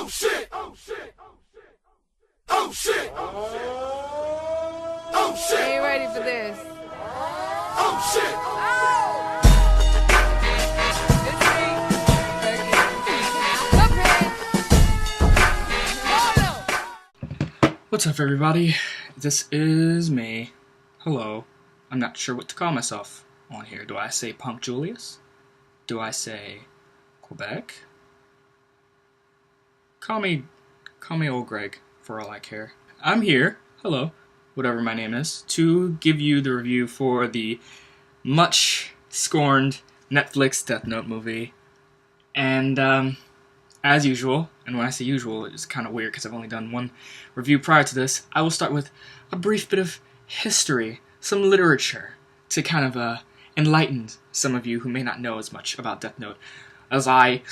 Oh shit! Oh shit! Oh shit! Oh shit! I ain't ready for this. Oh shit! What's up, everybody? This is me. Hello. I'm not sure what to call myself on here. Do I say Punk Julius? Do I say Quebec? Call me old Greg, for all I care. I'm here, hello, whatever my name is, to give you the review for the much scorned Netflix Death Note movie. And, as usual, and when I say usual, it's kind of weird because I've only done one review prior to this, I will start with a brief bit of history, some literature, to kind of enlighten some of you who may not know as much about Death Note as I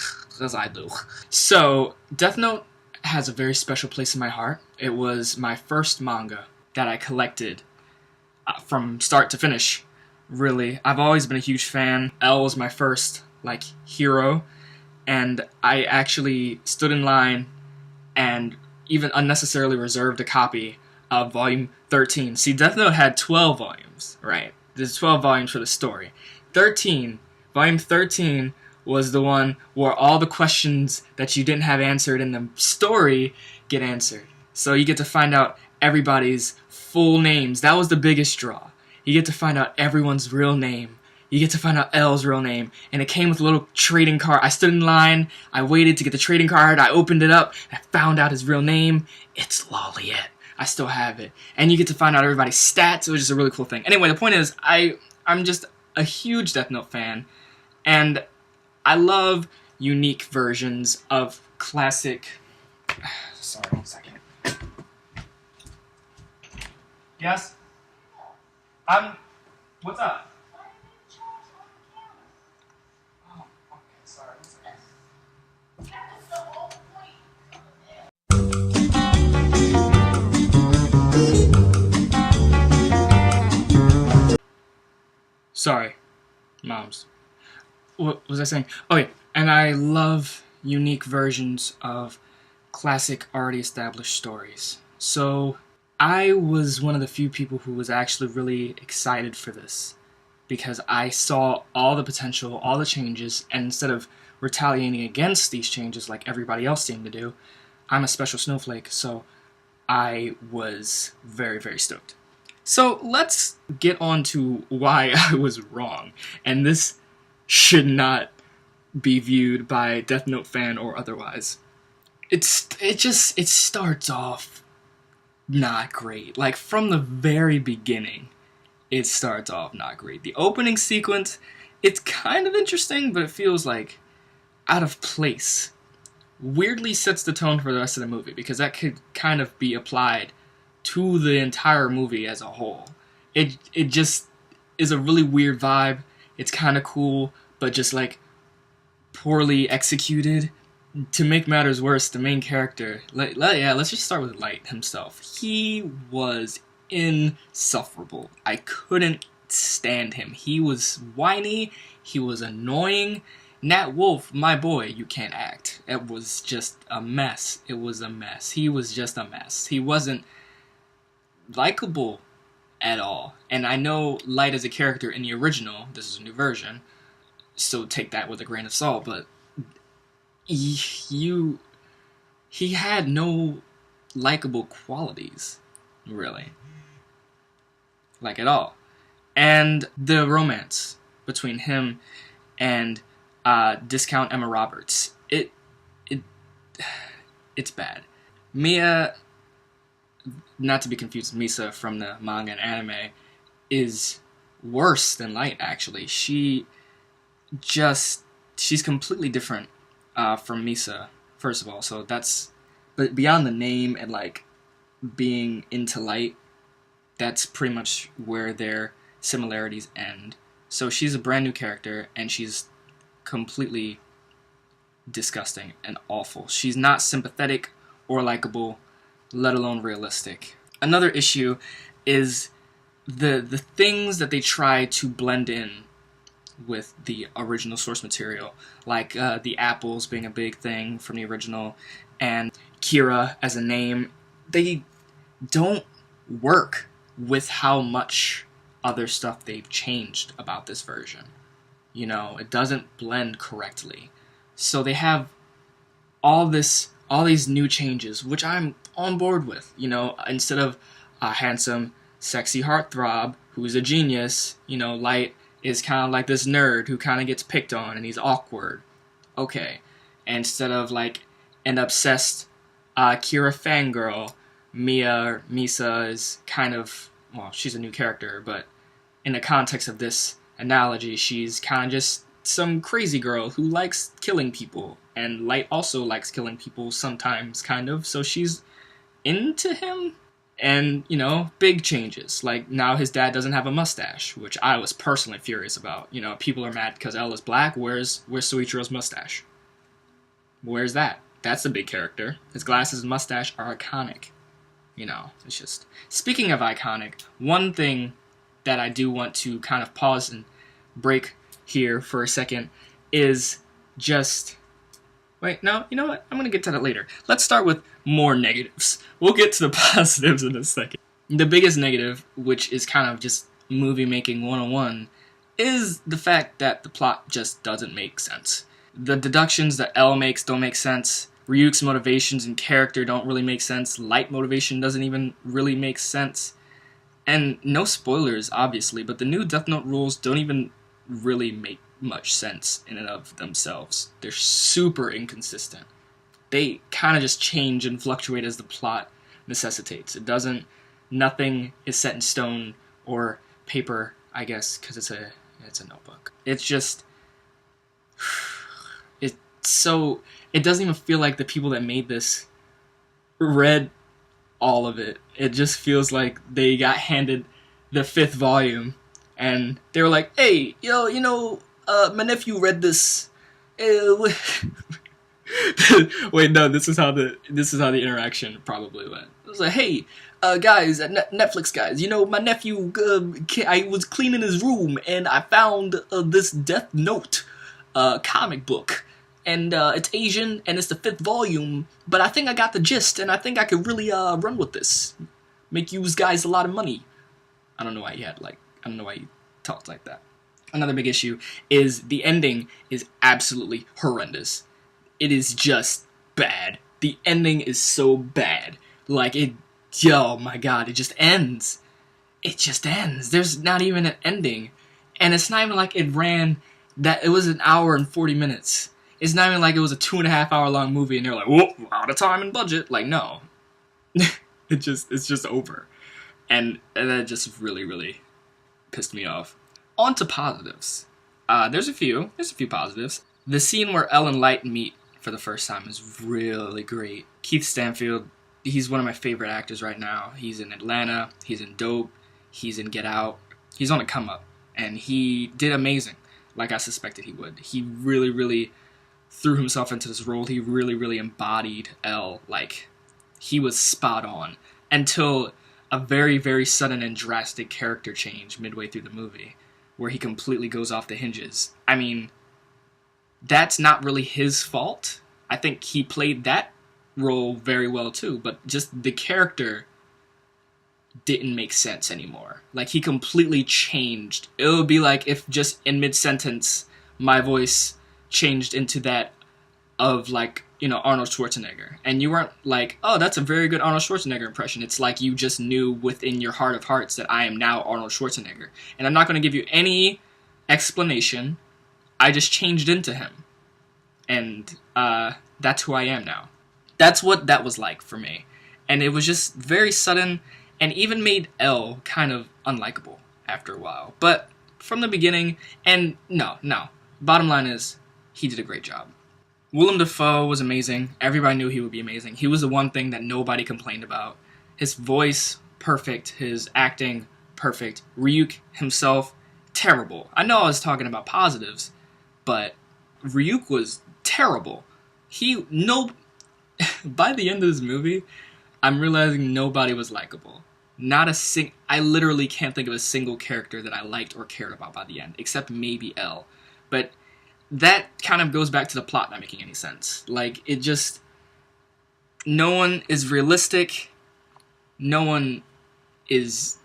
do. So, Death Note has a very special place in my heart. It was my first manga that I collected from start to finish, really. I've always been a huge fan. L was my first, hero, and I actually stood in line and even unnecessarily reserved a copy of Volume 13. See, Death Note had 12 volumes, right? There's 12 volumes for the story. Volume 13 was the one where all the questions that you didn't have answered in the story get answered. So you get to find out everybody's full names. That was the biggest draw. You get to find out everyone's real name. You get to find out L's real name. And it came with a little trading card. I stood in line. I waited to get the trading card. I opened it up. And I found out his real name. It's Loliet. I still have it. And you get to find out everybody's stats. It was just a really cool thing. Anyway, the point is, I'm just a huge Death Note fan. And I love unique versions of classic... Sorry, 1 second. Yes? What's up? Oh, okay, sorry. 1 second. Sorry, moms. What was I saying? Oh yeah, and I love unique versions of classic, already established stories. So I was one of the few people who was actually really excited for this because I saw all the potential, all the changes, and instead of retaliating against these changes like everybody else seemed to do, I'm a special snowflake, so I was very, very stoked. So let's get on to why I was wrong, and this should not be viewed by a Death Note fan or otherwise. It starts off not great. Like, from the very beginning, it starts off not great. The opening sequence, it's kind of interesting, but it feels like out of place. Weirdly sets the tone for the rest of the movie, because that could kind of be applied to the entire movie as a whole. It just is a really weird vibe. It's kind of cool, but just poorly executed. To make matters worse, the main character, let's just start with Light himself. He was insufferable. I couldn't stand him. He was whiny, he was annoying. Nat Wolff, my boy, you can't act. It was just a mess. It was a mess. He was just a mess. He wasn't likable at all. And I know Light as a character in the original, this is a new version, so take that with a grain of salt, but he had no likable qualities, really. At all. And the romance between him and Discount Emma Roberts, it's bad. Mia, not to be confused with Misa from the manga and anime, is worse than Light, actually. She's completely different from Misa, first of all, so that's... But beyond the name and, being into Light, that's pretty much where their similarities end. So she's a brand new character, and she's completely disgusting and awful. She's not sympathetic or likable, let alone realistic. Another issue is the things that they try to blend in with the original source material, like the apples being a big thing from the original, and Kira as a name. They don't work with how much other stuff they've changed about this version. You know, it doesn't blend correctly. So they have all these new changes, which I'm on board with. You know, instead of a handsome, sexy heartthrob who's a genius, you know, Light is kind of like this nerd who kind of gets picked on and he's awkward. Okay. And instead of like an obsessed Kira fangirl, Misa is kind of, well, she's a new character, but in the context of this analogy, she's kind of just some crazy girl who likes killing people. And Light also likes killing people sometimes, kind of, so she's into him. And, you know, big changes. Like, now his dad doesn't have a mustache, which I was personally furious about. You know, people are mad because L is black. Where's Soichiro's mustache? Where's that? That's a big character. His glasses and mustache are iconic. You know, it's just... Speaking of iconic, one thing that I do want to kind of pause and break here for a second is just... Wait, no, you know what? I'm going to get to that later. Let's start with more negatives. We'll get to the positives in a second. The biggest negative, which is kind of just movie making 101, is the fact that the plot just doesn't make sense. The deductions that L makes don't make sense. Ryuk's motivations and character don't really make sense. Light motivation doesn't even really make sense. And no spoilers, obviously, but the new Death Note rules don't even really make much sense in and of themselves. They're super inconsistent. They kind of just change and fluctuate as the plot necessitates. Nothing is set in stone or paper, I guess, because it's a notebook. It's just, it doesn't even feel like the people that made this read all of it. It just feels like they got handed the 5th volume and they were like, hey, my nephew read this. Wait, no, this is how the interaction probably went. It was like, hey, guys, Netflix guys, my nephew, I was cleaning his room and I found this Death Note comic book. And it's Asian and it's the 5th volume, but I think I got the gist and I think I could really run with this. Make you guys a lot of money. I don't know why he talked like that. Another big issue is the ending is absolutely horrendous. It is just bad. The ending is so bad. Like, oh my god, it just ends. It just ends. There's not even an ending. And it's not even like it was an hour and 40 minutes. It's not even like it was a 2.5 hour long movie and they're like, whoa, out of time and budget. Like, no. It's just over. And that just really, really pissed me off. On to positives. There's a few positives. The scene where Elle and Light meet for the first time is really great. Keith Stanfield, he's one of my favorite actors right now. He's in Atlanta, he's in Dope, he's in Get Out. He's on a come up, and he did amazing, like I suspected he would. He really, really threw himself into this role. He really, really embodied Elle. Like, he was spot on until a very, very sudden and drastic character change midway through the movie, where he completely goes off the hinges. I mean, that's not really his fault. I think he played that role very well too, but just the character didn't make sense anymore. Like, he completely changed. It would be like if just in mid-sentence my voice changed into that of, like, Arnold Schwarzenegger. And you weren't like, oh, that's a very good Arnold Schwarzenegger impression. It's like you just knew within your heart of hearts that I am now Arnold Schwarzenegger. And I'm not going to give you any explanation. I just changed into him. And that's who I am now. That's what that was like for me. And it was just very sudden and even made Elle kind of unlikable after a while. But from the beginning, and no. Bottom line is, he did a great job. Willem Dafoe was amazing. Everybody knew he would be amazing. He was the one thing that nobody complained about. His voice, perfect. His acting, perfect. Ryuk himself, terrible. I know I was talking about positives, but Ryuk was terrible. By the end of this movie, I'm realizing nobody was likable. I literally can't think of a single character that I liked or cared about by the end, except maybe Elle. But that kind of goes back to the plot not making any sense. Like, it just... No one is realistic. No one is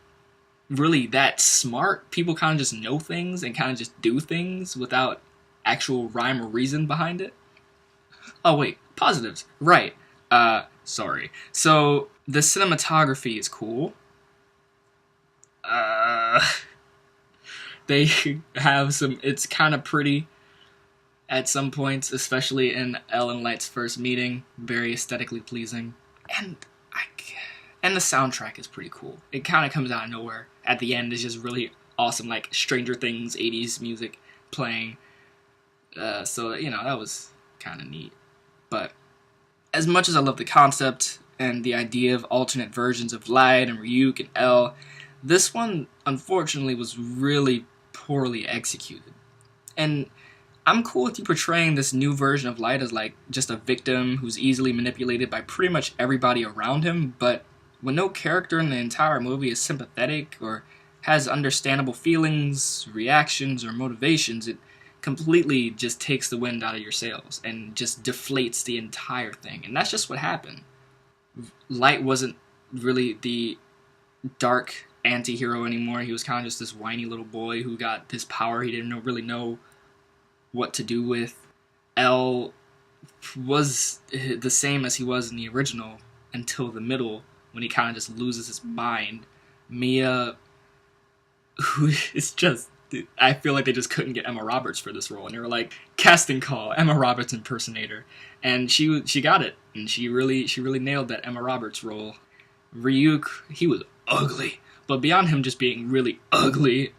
really that smart. People kind of just know things and kind of just do things without actual rhyme or reason behind it. Oh, wait. Positives. Right. Sorry. So, the cinematography is cool. They have some... It's kind of pretty at some points, especially in Elle and Light's first meeting. Very aesthetically pleasing. And the soundtrack is pretty cool. It kind of comes out of nowhere. At the end, it's just really awesome, like Stranger Things 80s music playing. So, that was kind of neat. But as much as I love the concept and the idea of alternate versions of Light and Ryuk and Elle, this one, unfortunately, was really poorly executed. And I'm cool with you portraying this new version of Light as, like, just a victim who's easily manipulated by pretty much everybody around him, but when no character in the entire movie is sympathetic or has understandable feelings, reactions, or motivations, it completely just takes the wind out of your sails and just deflates the entire thing. And that's just what happened. Light wasn't really the dark anti-hero anymore. He was kind of just this whiny little boy who got this power he didn't really know what to do with. Elle was the same as he was in the original until the middle, when he kind of just loses his mind. Mia, who is just... I feel like they just couldn't get Emma Roberts for this role, and they were like, casting call, Emma Roberts impersonator. And she got it, and she really nailed that Emma Roberts role. Ryuk, he was ugly, but beyond him just being really ugly,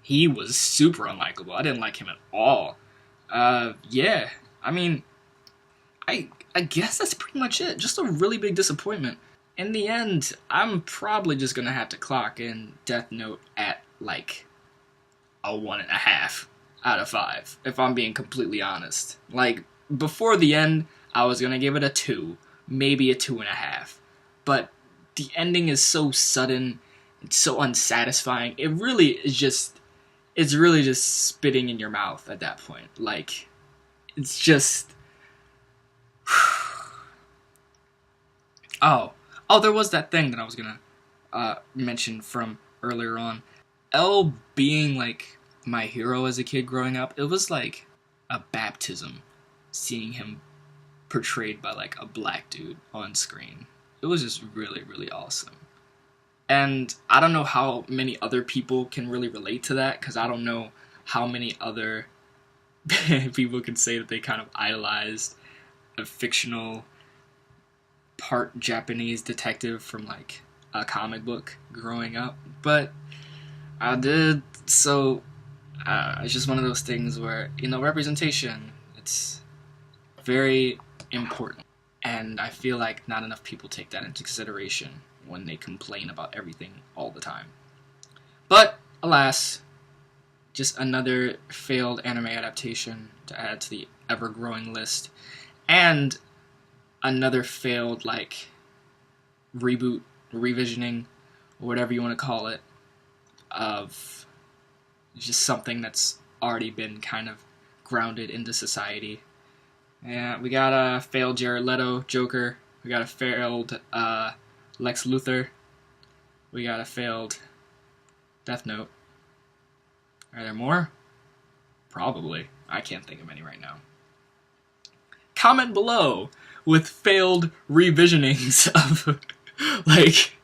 he was super unlikable. I didn't like him at all. Yeah, I mean, I guess that's pretty much it. Just a really big disappointment. In the end, I'm probably just gonna have to clock in Death Note at, like, a 1.5 out of 5, if I'm being completely honest. Like, before the end, I was gonna give it a 2, maybe a 2.5. But the ending is so sudden, it's so unsatisfying. It really is just... It's really just spitting in your mouth at that point. Like, it's just... Oh, there was that thing that I was gonna mention from earlier on. Elle being, like, my hero as a kid growing up, it was like a baptism seeing him portrayed by, like, a black dude on screen. It was just really, really awesome. And I don't know how many other people can really relate to that, because I don't know how many other people can say that they kind of idolized a fictional part Japanese detective from, like, a comic book growing up. But I did, so it's just one of those things where, representation, it's very important. And I feel like not enough people take that into consideration when they complain about everything all the time. But, alas, just another failed anime adaptation to add to the ever-growing list. And another failed, like, reboot, revisioning, or whatever you want to call it, of just something that's already been kind of grounded into society. Yeah, we got a failed Jared Leto Joker. We got a failed Lex Luthor. We got a failed Death Note. Are there more? Probably. I can't think of any right now. Comment below with failed revisionings of, like,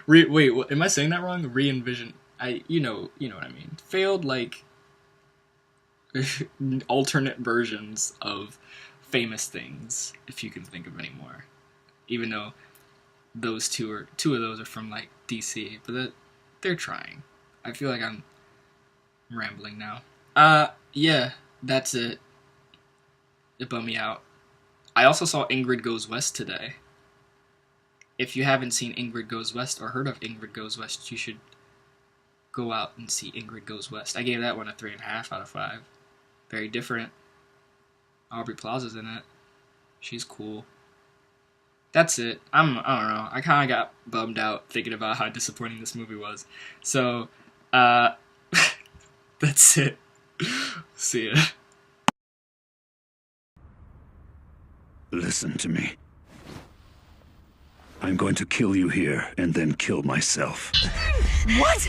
wait, am I saying that wrong? Re-envision. You know what I mean. Failed, like, alternate versions of famous things, if you can think of any more. Even though two of those are from, like, DC, but they're trying. I feel like I'm rambling now. Yeah, that's it. It bummed me out. I also saw Ingrid Goes West today. If you haven't seen Ingrid Goes West or heard of Ingrid Goes West, you should go out and see Ingrid Goes West. I gave that one a 3.5 out of 5. Very different. Aubrey Plaza's in it. She's cool. that's it. I don't know. I kind of got bummed out thinking about how disappointing this movie was. So, that's it. See ya. Listen to me. I'm going to kill you here and then kill myself. What?